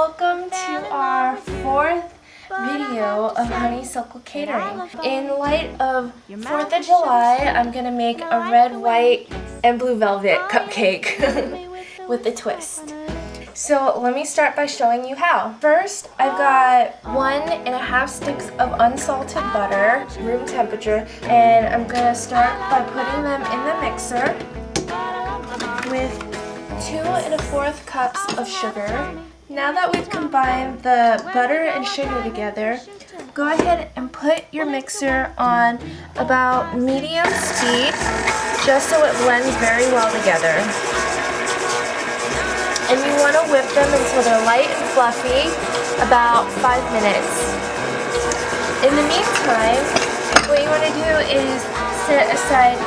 Welcome to our fourth video of Honeysuckle catering. In light of 4th of July, I'm going to make a red, white, and blue velvet cupcake with a twist. So let me start by showing you how. First, I've got 1.5 sticks of unsalted butter, room temperature, and I'm going to start by putting them in the mixer with 2 1/4 cups of sugar. Now that we've combined the butter and sugar together, go ahead and put your mixer on about medium speed, just so it blends very well together. And you want to whip them until they're light and fluffy, about 5 minutes. In the meantime, what you want to do is set aside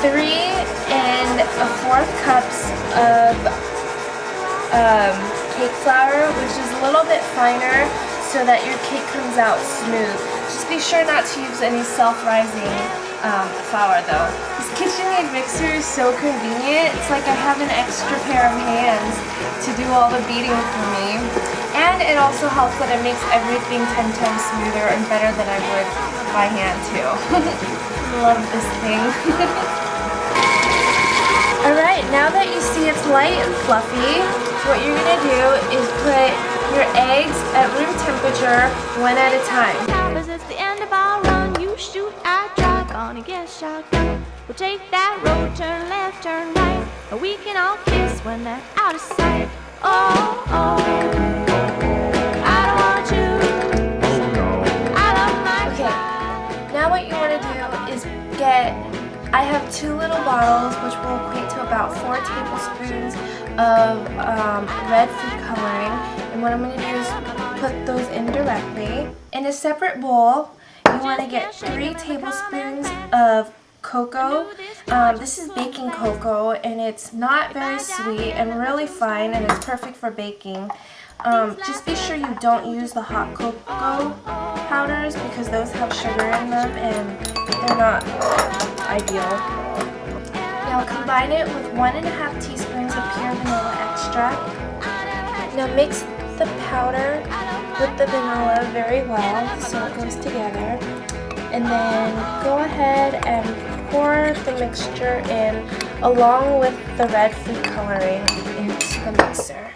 3 1/4 cups of cake flour, which is a little bit finer so that your cake comes out smooth. Just be sure not to use any self-rising flour though. This KitchenAid mixer is so convenient. It's like I have an extra pair of hands to do all the beating for me. And it also helps that it makes everything 10 times smoother and better than I would by hand too. Love this thing. Alright, now that you see it's light and fluffy, what you're going to do is put your eggs at room temperature, one at a time. It's the end of our run. You shoot, I try, gonna get shotgun. We'll take that road, turn left, turn right, and we can all kiss when they're out of sight. Oh, oh, I don't want you. Oh no, I love my Okay, now what you want to do is I have 2 little bottles, which will equate to about 4 tablespoons of red food coloring. And what I'm going to do is put those in directly. In a separate bowl, you want to get 3 tablespoons of cocoa. This is baking cocoa, and it's not very sweet and really fine, and it's perfect for baking. Just be sure you don't use the hot cocoa powders because those have sugar in them and they're not ideal. Now combine it with 1.5 teaspoons of pure vanilla extract. Now mix the powder with the vanilla very well so it goes together. And then go ahead and pour the mixture in along with the red food coloring into the mixer.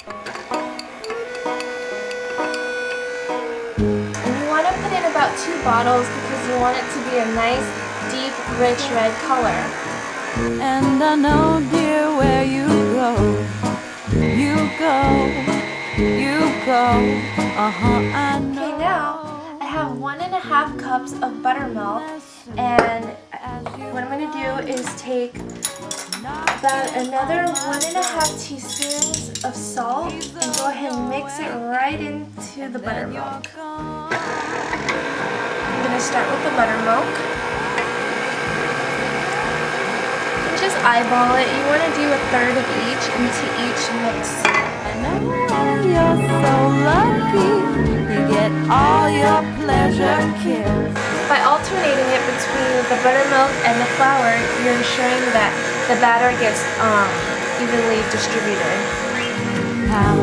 About 2 bottles because you want it to be a nice, deep, rich red color. And I know, dear, where you go, you go, you go. I know. Okay, now I have 1.5 cups of buttermilk, and what I'm going to do is take about another 1.5 teaspoons of salt and go ahead and mix it right into the buttermilk. I'm going to start with the buttermilk. And just eyeball it. You want to do 1/3 of each into each mix. You're so lucky, you get all your pleasure kills. By alternating it between the buttermilk and the flour, you're ensuring that the batter gets evenly distributed. How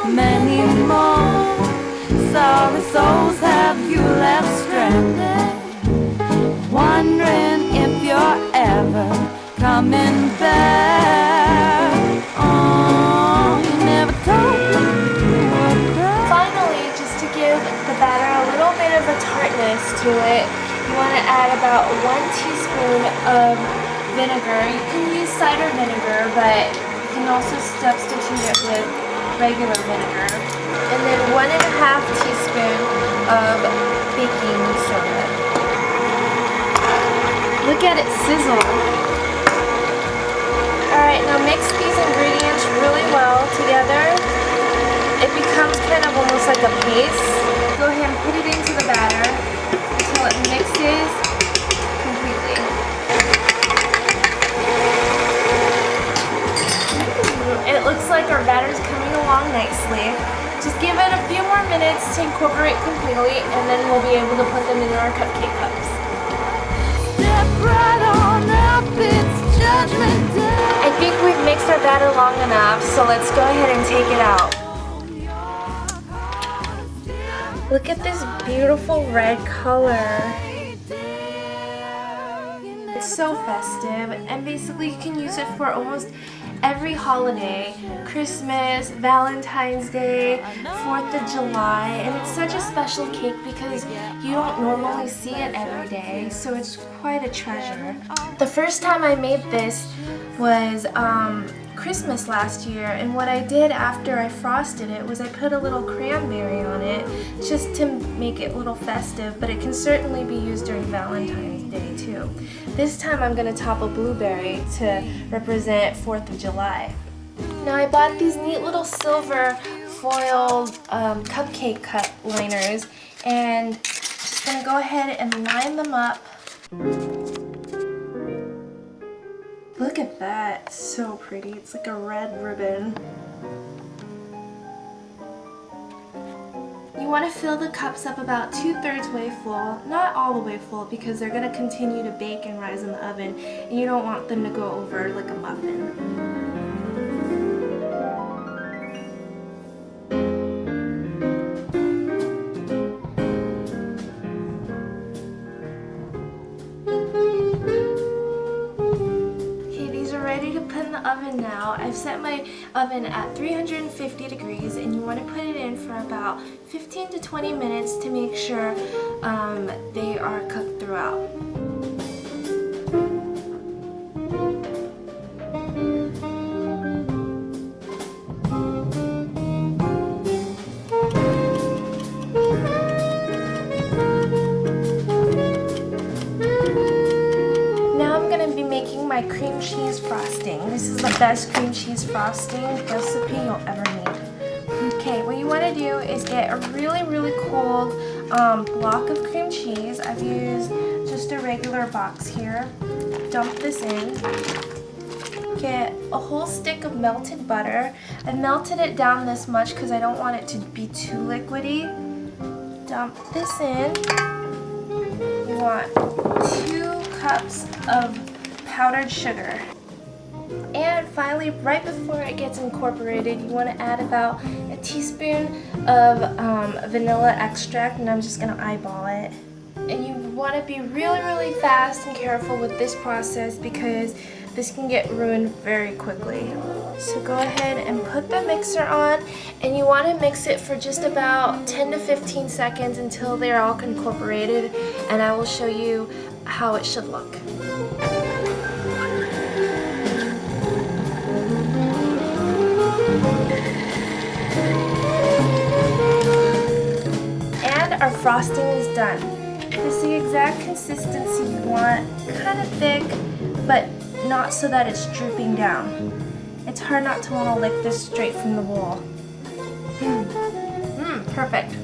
many more sorry souls have you left stranded? Wondering if you're ever coming back. Oh, you never told me you were crying. Finally, just to give the batter a little bit of a tartness to it, you want to add about 1 teaspoon of vinegar. You can use cider vinegar, but you can also substitute it with regular vinegar. And then 1.5 teaspoon of baking soda. Look at it sizzle. Alright, now mix these ingredients really well together. It becomes kind of almost like a paste. Go ahead and put it into the batter until it mixes completely. It looks like our batter's coming along nicely. Just give it a few more minutes to incorporate completely, and then we'll be able to put them in our cupcake cups. Step right on up, it's Judgment Day. I think we've mixed our batter long enough, so let's go ahead and take it out. Look at this beautiful red color. It's so festive, and basically you can use it for almost every holiday. Christmas, Valentine's Day, 4th of July, and it's such a special cake because you don't normally see it every day, so it's quite a treasure. The first time I made this was Christmas last year, and what I did after I frosted it was I put a little cranberry on it just to make it a little festive, but it can certainly be used during Valentine's Day too. This time I'm going to top a blueberry to represent 4th of July. Now I bought these neat little silver foiled cupcake cut liners, and just going to go ahead and line them up. Look at that, it's so pretty. It's like a red ribbon. You want to fill the cups up about 2/3 way full, not all the way full because they're going to continue to bake and rise in the oven, and you don't want them to go over like a muffin. Oven now. I've set my oven at 350 degrees, and you want to put it in for about 15 to 20 minutes to make sure they are cooked throughout. My cream cheese frosting. This is the best cream cheese frosting recipe you'll ever need. Okay, what you want to do is get a really cold block of cream cheese. I've used just a regular box here. Dump this in. Get a whole stick of melted butter. I've melted it down this much because I don't want it to be too liquidy. Dump this in. You want 2 cups of powdered sugar. And finally, right before it gets incorporated, you want to add about a teaspoon of vanilla extract, and I'm just going to eyeball it. And you want to be really fast and careful with this process because this can get ruined very quickly. So go ahead and put the mixer on, and you want to mix it for just about 10 to 15 seconds until they're all incorporated, and I will show you how it should look. And our frosting is done. This is the exact consistency you want, kind of thick, but not so that it's dripping down. It's hard not to want to lick this straight from the bowl. Perfect.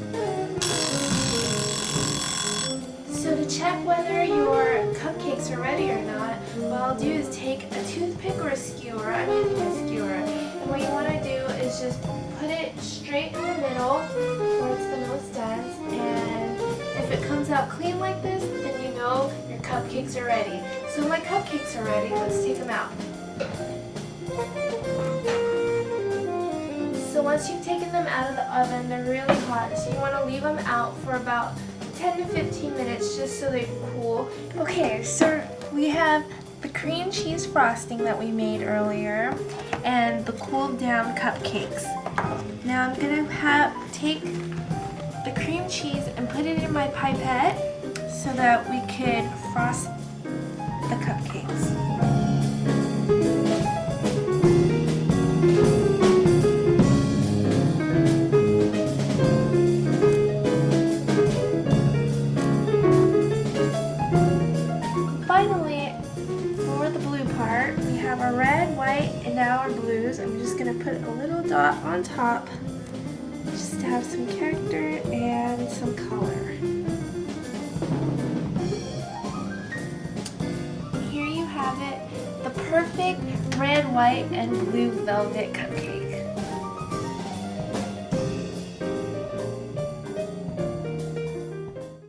So to check whether your cupcakes are ready or not, what I'll do is take a toothpick or a skewer. I'm using a skewer. And what you want to do is just put it straight in the middle where it's the most dense. And if it comes out clean like this, then you know your cupcakes are ready. So my cupcakes are ready. Let's take them out. So once you've taken them out of the oven, they're really hot. So you want to leave them out for about 10 to 15 minutes just so they cool. Okay, so we have the cream cheese frosting that we made earlier and the cooled down cupcakes. Now I'm going to take the cream cheese and put it in my pipette so that we could frost the cupcakes. Our red, white, and now our blues. I'm just going to put a little dot on top just to have some character and some color. Here you have it, the perfect red, white, and blue velvet cupcake.